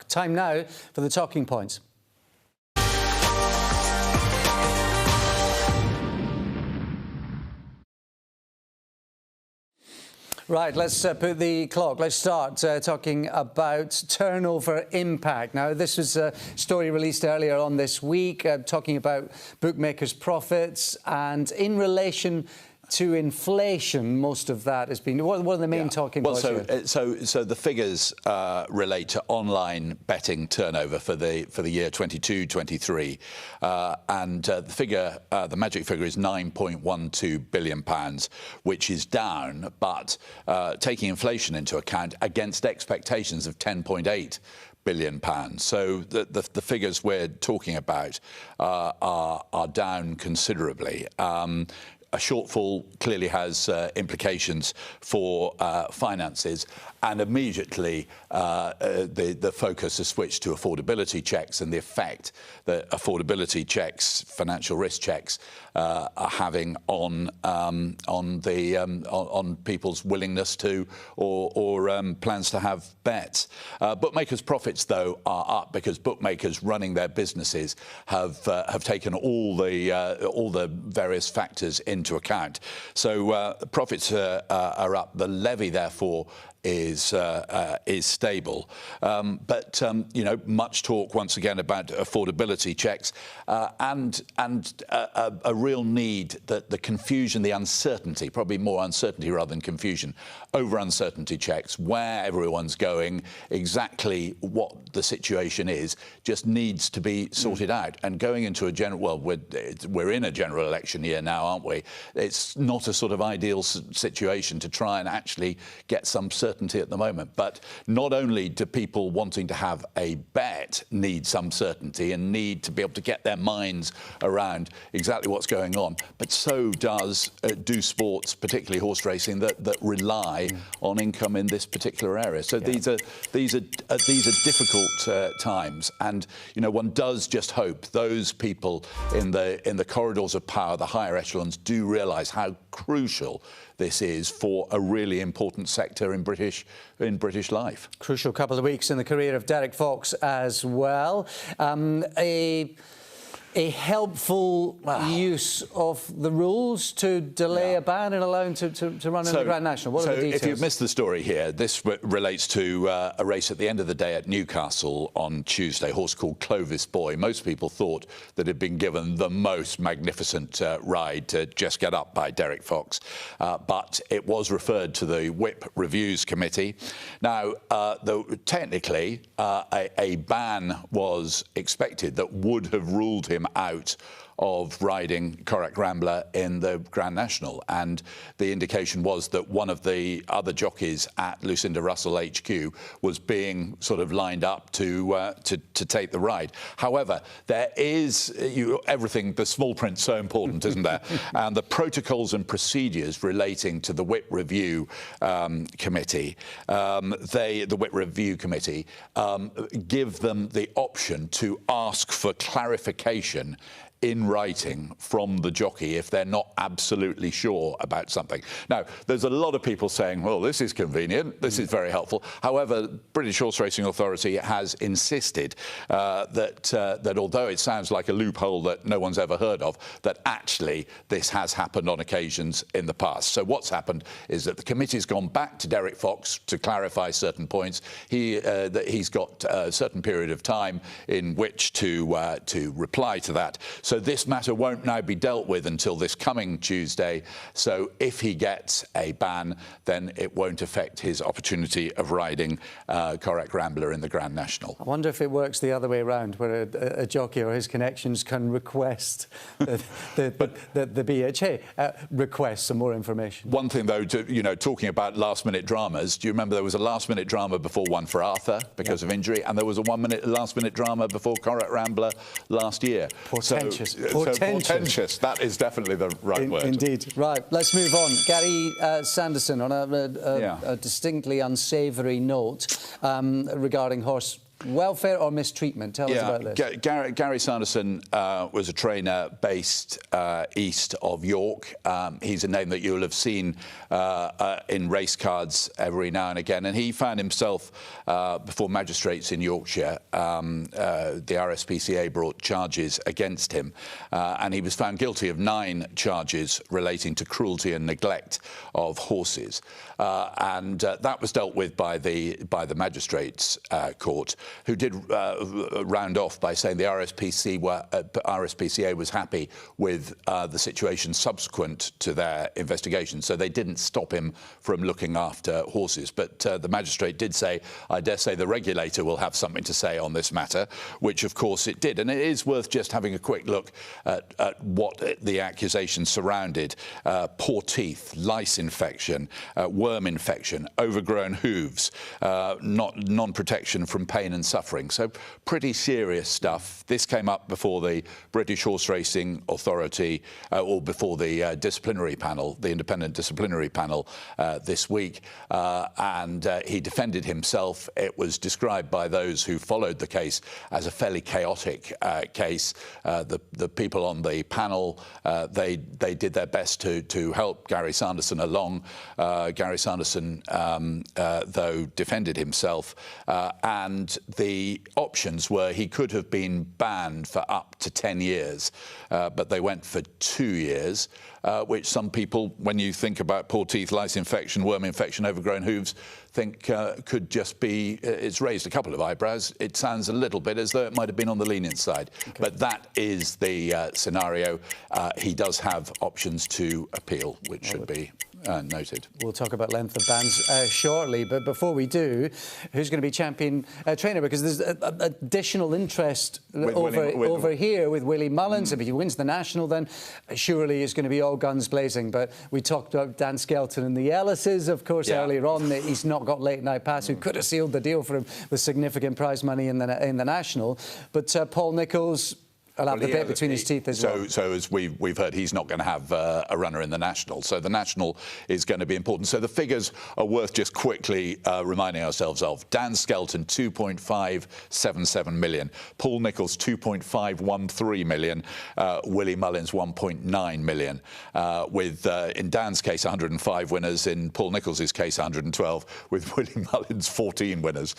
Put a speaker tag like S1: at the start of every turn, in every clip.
S1: Time now for the talking points. Right, let's put the clock. Let's start talking about turnover impact. Now, this was a story released earlier on this week, talking about bookmakers' profits, and in relation to inflation, most of that has been. What are the main talking points here?
S2: So the figures relate to online betting turnover for the year 22-23, and the magic figure is £9.12 billion, which is down, but taking inflation into account, against expectations of £10.8 billion. So the figures we're talking about are down considerably. A shortfall clearly has implications for finances, and immediately the focus has switched to affordability checks and the effect that affordability checks, financial risk checks, are having on people's willingness to or plans to have bets. Bookmakers' profits, though, are up because bookmakers running their businesses have taken all the various factors into account. So profits are up. The levy, therefore, is stable, but much talk once again about affordability checks and a real need that the confusion, the uncertainty, probably more uncertainty rather than confusion, over uncertainty checks, where everyone's going, exactly what the situation is, just needs to be sorted out. And going into a we're in a general election year now, aren't we? It's not a sort of ideal situation to try and actually get some certainty at the moment. But not only do people wanting to have a bet need some certainty and need to be able to get their minds around exactly what's going on, but so do sports, particularly horse racing, that rely on income in this particular area. So these are difficult times, and one does just hope those people in the corridors of power, the higher echelons, do realise how crucial this is for a really important sector in British life.
S1: Crucial couple of weeks in the career of Derek Fox as well. A helpful use of the rules to delay a ban and allow him to run in the Grand National. What are the details?
S2: If you've missed the story here, this relates to a race at the end of the day at Newcastle on Tuesday, a horse called Clovis Boy. Most people thought that it had been given the most magnificent ride to just get up by Derek Fox, but it was referred to the Whip Reviews Committee. Now, technically, a ban was expected that would have ruled him out of riding Corach Rambler in the Grand National, and the indication was that one of the other jockeys at Lucinda Russell HQ was being sort of lined up to take the ride. However, there is everything. The small print's so important, isn't there? And the protocols and procedures relating to the Whip Review Committee, the Whip Review Committee, give them the option to ask for clarification in writing from the jockey if they're not absolutely sure about something. Now, there's a lot of people saying, well, this is convenient, this is very helpful. However, British Horse Racing Authority has insisted that although it sounds like a loophole that no one's ever heard of, that actually this has happened on occasions in the past. So what's happened is that the committee's gone back to Derek Fox to clarify certain points. He's got a certain period of time in which to reply to that. So this matter won't now be dealt with until this coming Tuesday. So if he gets a ban, then it won't affect his opportunity of riding Corach Rambler in the Grand National.
S1: I wonder if it works the other way around, where a jockey or his connections can request the BHA request some more information.
S2: One thing, though, talking about last-minute dramas, do you remember there was a last-minute drama before one for Arthur because of injury, and there was a last-minute drama before Corach Rambler last year?
S1: Portentous.
S2: Portentous. That is definitely the right word.
S1: Indeed. Right, let's move on. Gary Sanderson, on a distinctly unsavoury note regarding horse Welfare or mistreatment? Tell us about this.
S2: Gary Sanderson was a trainer based east of York. He's a name that you'll have seen in race cards every now and again. And he found himself before magistrates in Yorkshire. The RSPCA brought charges against him. And he was found guilty of 9 charges relating to cruelty and neglect of horses. And that was dealt with by the magistrates court, who did round off by saying the RSPCA was happy with the situation subsequent to their investigation, so they didn't stop him from looking after horses. But the magistrate did say, I dare say the regulator will have something to say on this matter, which of course it did. And it is worth just having a quick look at what the accusations surrounded. Poor teeth, lice infection, worm infection, overgrown hooves, non-protection from pain and suffering. So pretty serious stuff. This came up before the British Horse Racing Authority, or before the disciplinary panel, the independent disciplinary panel this week, and he defended himself. It was described by those who followed the case as a fairly chaotic case. The people on the panel, they did their best to help Gary Sanderson along. Gary Sanderson, though, defended himself, and the options were he could have been banned for up to 10 years, but they went for 2 years, which some people, when you think about poor teeth, lice infection, worm infection, overgrown hooves, think could just be, it's raised a couple of eyebrows. It sounds a little bit as though it might have been on the lenient side. Okay. But that is the scenario. He does have options to appeal, which should be noted. We'll
S1: talk about length of bans shortly, but before we do, who's going to be champion trainer? Because there's additional interest over here with Willie Mullins. If he wins the National, then surely it's going to be all guns blazing. But we talked about Dan Skelton and the Ellises, of course, earlier on. He's not got Late Night Pass, who could have sealed the deal for him with significant prize money in the National. But Paul Nicholls, I'll have the bit between his teeth as well.
S2: So as we've heard, he's not going to have a runner in the National. So the National is going to be important. So the figures are worth just quickly reminding ourselves of. Dan Skelton, 2.577 million. Paul Nicholls, 2.513 million. Willie Mullins, 1.9 million. With, in Dan's case, 105 winners. In Paul Nicholls' case, 112. With Willie Mullins, 14 winners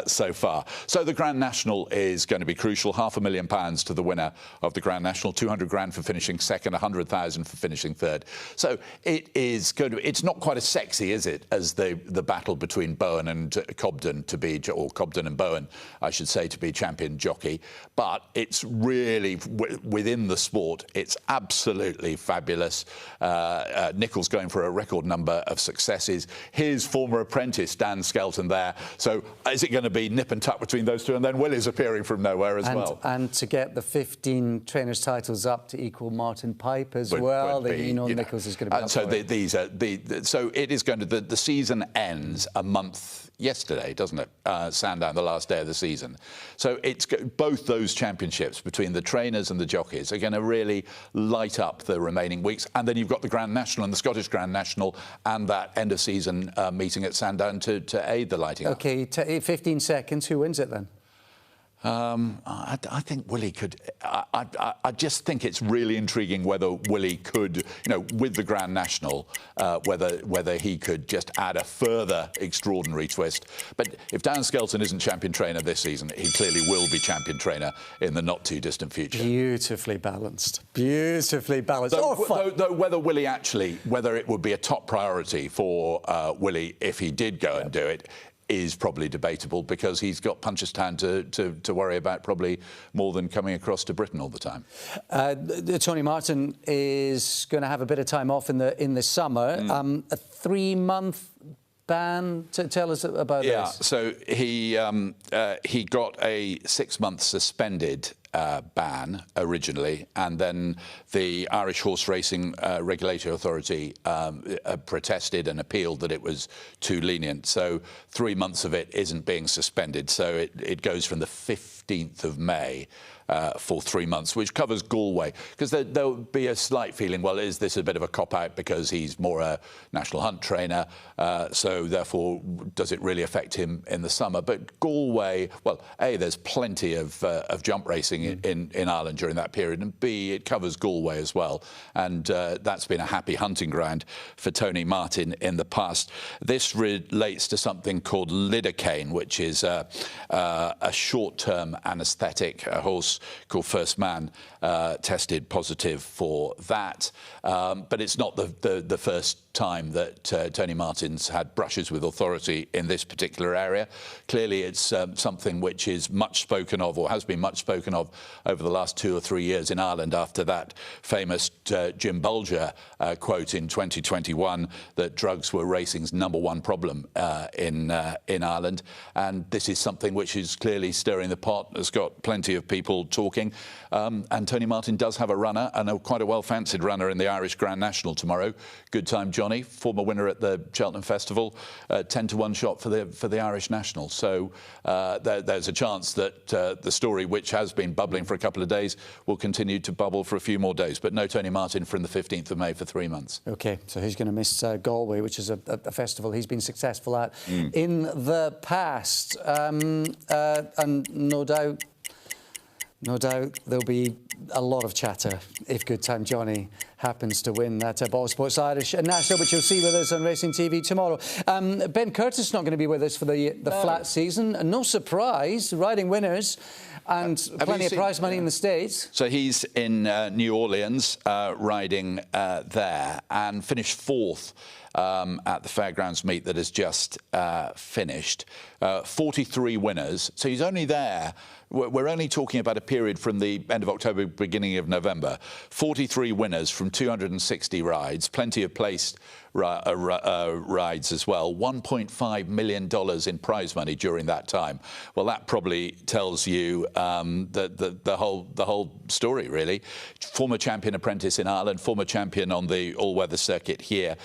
S2: so far. So the Grand National is going to be crucial. £500,000 to the winner of the Grand National, 200 grand for finishing second, 100,000 for finishing third. So it is going to, it's not quite as sexy, is it, as the battle between Bowen and Cobden to be, or Cobden and Bowen, I should say, to be champion jockey. But it's really, within the sport, it's absolutely fabulous. Nicholls going for a record number of successes. His former apprentice, Dan Skelton, there. So is it going to be nip and tuck between those two? And then Willie's appearing from nowhere as well.
S1: And to get the 15 trainers' titles up to equal Martin Pipe as well. Nicholls is going to be up
S2: so
S1: for
S2: these are so it is going to the season ends a month yesterday, doesn't it? Sandown, the last day of the season. So it's both those championships between the trainers and the jockeys are going to really light up the remaining weeks. And then you've got the Grand National and the Scottish Grand National and that end of season meeting at Sandown to aid the lighting up.
S1: OK, 15 seconds. Who wins it then?
S2: I think Willie could. I just think it's really intriguing whether Willie could, with the Grand National, whether he could just add a further extraordinary twist. But if Dan Skelton isn't champion trainer this season, he clearly will be champion trainer in the not too distant future.
S1: Beautifully balanced. Beautifully balanced.
S2: Though whether Willie whether it would be a top priority for Willie if he did go and do it, is probably debatable, because he's got Punchestown to worry about probably more than coming across to Britain all the time.
S1: Tony Martin is going to have a bit of time off in the summer. A 3-month ban. Tell us about this.
S2: Yeah, so he got a 6-month suspended ban originally, and then the Irish Horse Racing Regulatory Authority protested and appealed that it was too lenient. So 3 months of it isn't being suspended. So it goes from the 15th of May for 3 months, which covers Galway. Because there'll be a slight feeling, well, is this a bit of a cop-out because he's more a national hunt trainer, so therefore does it really affect him in the summer? But Galway, well, A, there's plenty of jump racing in Ireland during that period, and B, it covers Galway as well. And that's been a happy hunting ground for Tony Martin in the past. This relates to something called lidocaine, which is a short-term anaesthetic. A horse called First Man tested positive for that, but it's not the first time that Tony Martin's had brushes with authority in this particular area. Clearly it's something which is much spoken of, or has been much spoken of, over the last 2 or 3 years in Ireland after that famous Jim Bulger quote in 2021 that drugs were racing's #1 problem in Ireland. And this is something which is clearly stirring the pot. It's got plenty of people talking. And Tony Martin does have a runner, and quite a well-fancied runner in the Irish Grand National tomorrow. Good Time Johnny, former winner at the Cheltenham Festival, 10-1 shot for the Irish National. So there's a chance that the story, which has been bubbling for a couple of days, will continue to bubble for a few more days. But no Tony Martin from the 15th of May for 3 months. OK, so he's going to miss Galway, which is a festival he's been successful at in the past. And no doubt there'll be a lot of chatter if Good Time Johnny happens to win that Ball Sports Irish National, which you'll see with us on Racing TV tomorrow. Ben Curtis is not going to be with us for the flat season. No surprise, riding winners and plenty of prize money in the States. So he's in New Orleans riding there, and finished 4th at the Fairgrounds meet that has just finished. 43 winners. So he's only there. We're only talking about a period from the end of October, beginning of November. 43 winners from 260 rides, plenty of placed rides as well. $1.5 million in prize money during that time. Well, that probably tells you the whole story, really. Former champion apprentice in Ireland, former champion on the all-weather circuit here.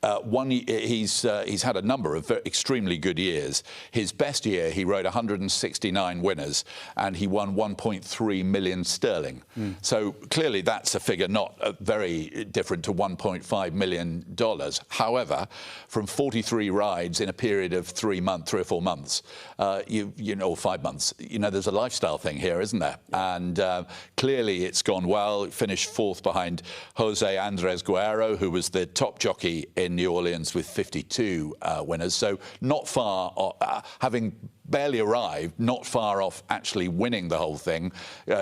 S2: He's had a number of extremely good years. His best year, he rode 169 winners, and he won 1.3 million sterling. So clearly that's a figure not very different to $1.5 million. However, from 43 rides in a period of 3 or 4 months, or 5 months, there's a lifestyle thing here, isn't there? And clearly it's gone well. Finished 4th behind Jose Andres Guerrero, who was the top jockey in New Orleans with 52 winners. So not far, having barely arrived, not far off actually winning the whole thing.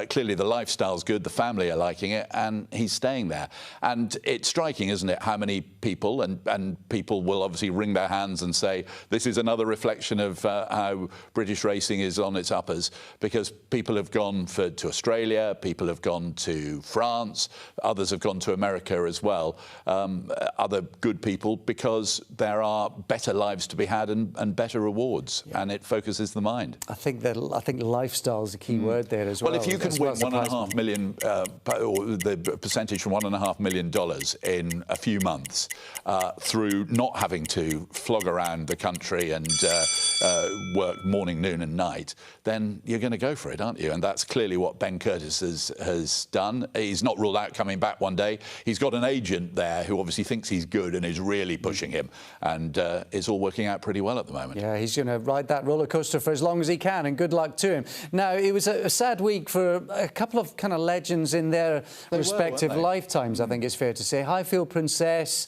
S2: Clearly the lifestyle's good, the family are liking it, and he's staying there. And it's striking, isn't it, how many people, and people will obviously wring their hands and say, this is another reflection of how British racing is on its uppers, because people have gone to Australia, people have gone to France, others have gone to America as well, other good people, because there are better lives to be had and better rewards, and it focuses the mind. I think lifestyle is the key word there as well. Well, if you can win $1.5 million, or the percentage from $1.5 million in a few months through not having to flog around the country and work morning, noon and night, then you're going to go for it, aren't you? And that's clearly what Ben Curtis has done. He's not ruled out coming back one day. He's got an agent there who obviously thinks he's good and is really pushing him, and it's all working out pretty well at the moment. Yeah, he's going to ride that roller coaster for as long as he can, and good luck to him. Now, it was a sad week for a couple of kind of legends in their respective lifetimes, I think it's fair to say. Highfield Princess,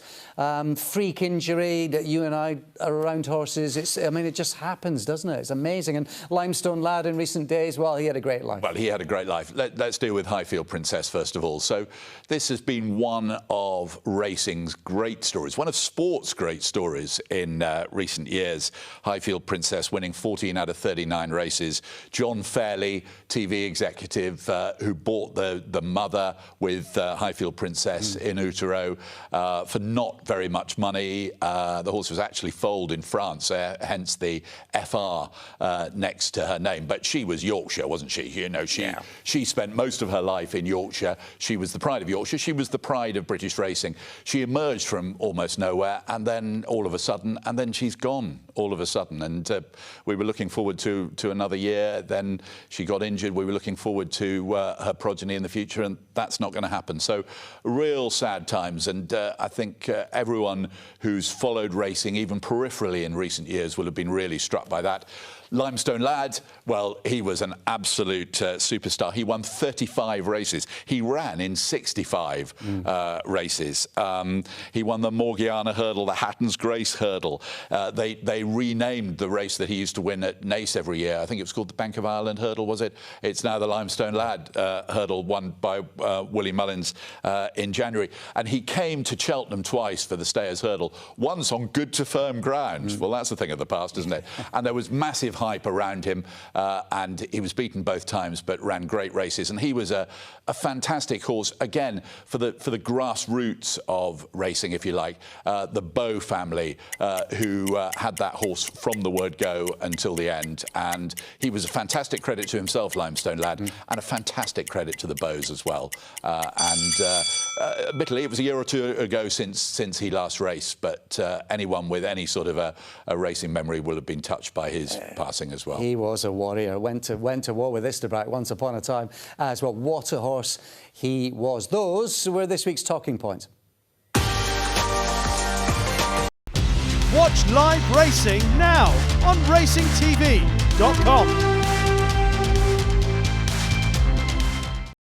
S2: freak injury that you and I are around horses. It just happens, doesn't it? It's amazing. And Limestone lad in recent days, well, he had a great life. Well, he had a great life. Let's deal with Highfield Princess first of all. So this has been one of racing's great stories, one of sport's great stories in recent years. Highfield Princess winning 14 17 out of 39 races. John Fairley, TV executive, who bought the mother with Highfield Princess in utero for not very much money. The horse was actually foaled in France, hence the FR next to her name. But she was Yorkshire, wasn't she? You know, she spent most of her life in Yorkshire. She was the pride of Yorkshire. She was the pride of British racing. She emerged from almost nowhere, and then all of a sudden, and then she's gone all of a sudden. And we were looking forward to another year. Then she got injured. We were looking forward to her progeny in the future, and that's not going to happen. So real sad times. And I think everyone who's followed racing, even peripherally in recent years, will have been really struck by that. Limestone lad, well, he was an absolute superstar. He won 35 races. He ran in 65 races. He won the Morgiana Hurdle, the Hatton's Grace Hurdle. They renamed the race that he used to win at Naas every year. I think it was called the Bank of Ireland Hurdle, was it? It's now the Limestone Lad Hurdle, won by Willie Mullins in January. And he came to Cheltenham twice for the Stayers Hurdle, once on good to firm ground. Well, that's a thing of the past, isn't it? And there was massive hype around him, and he was beaten both times, but ran great races. And he was a fantastic horse, again, for the grassroots of racing, if you like. The Bow family, who had that horse from the word go until the end. And he was a fantastic credit to himself, Limestone Lad, and a fantastic credit to the Bows as well. Admittedly, it was a year or two ago since he last raced, but anyone with any sort of a racing memory will have been touched by his passing as well.
S1: He was a warrior. Went to war with Isterbrack once upon a time as well. What a horse he was. Those were this week's talking points.
S3: Watch live racing now on racingtv.com.